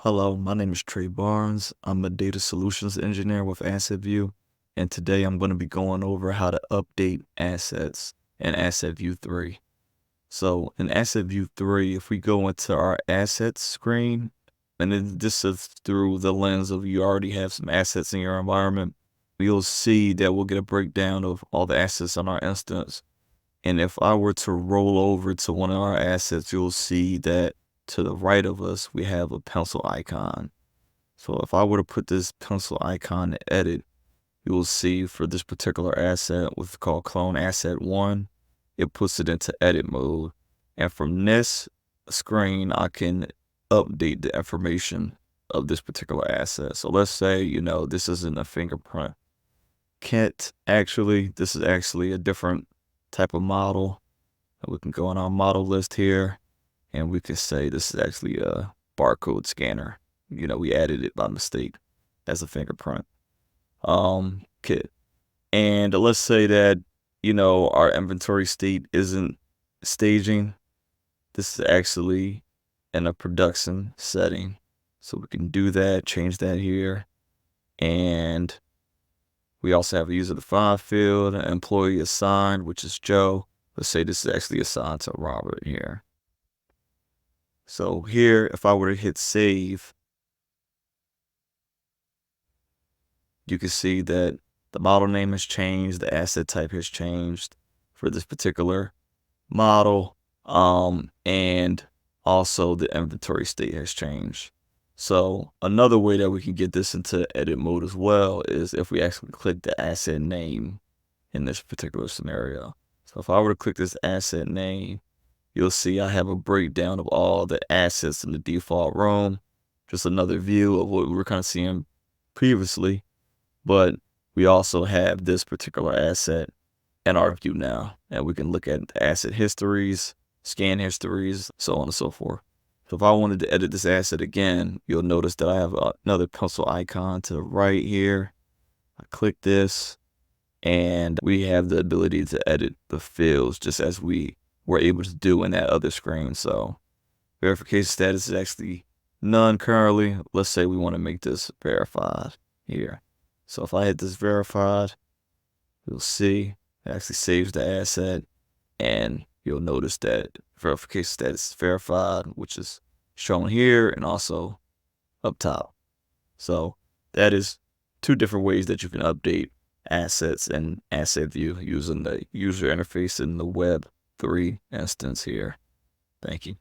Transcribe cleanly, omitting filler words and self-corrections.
Hello, my name is Trey Barnes. I'm a data solutions engineer with Asset Vue, and today I'm going to be going over how to update assets in Asset Vue 3. So in Asset Vue 3, if we go into our assets screen, and then this is through the lens of you already have some assets in your environment, you'll see that we'll get a breakdown of all the assets on our instance. And if I were to roll over to one of our assets, you'll see that to the right of us, we have a pencil icon. So if I were to put this pencil icon to edit, you will see for this particular asset, what's called clone asset 1, it puts it into edit mode. And from this screen, I can update the information of this particular asset. So let's say, this isn't a fingerprint kit. This is actually a different type of model. We can go on our model list here and we can say this is actually a barcode scanner. We added it by mistake as a fingerprint kit. And let's say that, our inventory state isn't staging. This is actually in a production setting. So we can do that, change that here. And we also have a user defined field, an employee assigned, which is Joe. Let's say this is actually assigned to Robert here. So here, if I were to hit save, you can see that the model name has changed, the asset type has changed for this particular model, and also the inventory state has changed. So another way that we can get this into edit mode as well is if we actually click the asset name in this particular scenario. So if I were to click this asset name, you'll see I have a breakdown of all the assets in the default room. Just another view of what we were kind of seeing previously, but we also have this particular asset in our view now, and we can look at the asset histories, scan histories, so on and so forth. So if I wanted to edit this asset again, you'll notice that I have another pencil icon to the right here. I click this, and we have the ability to edit the fields just as we were able to do in that other screen. So verification status is actually none currently. Let's say we want to make this verified here. So if I hit this verified, you'll see it actually saves the asset, and you'll notice that verification status is verified, which is shown here and also up top. So that is two different ways that you can update assets in Asset Vue using the user interface in the Web 3 instance here. Thank you.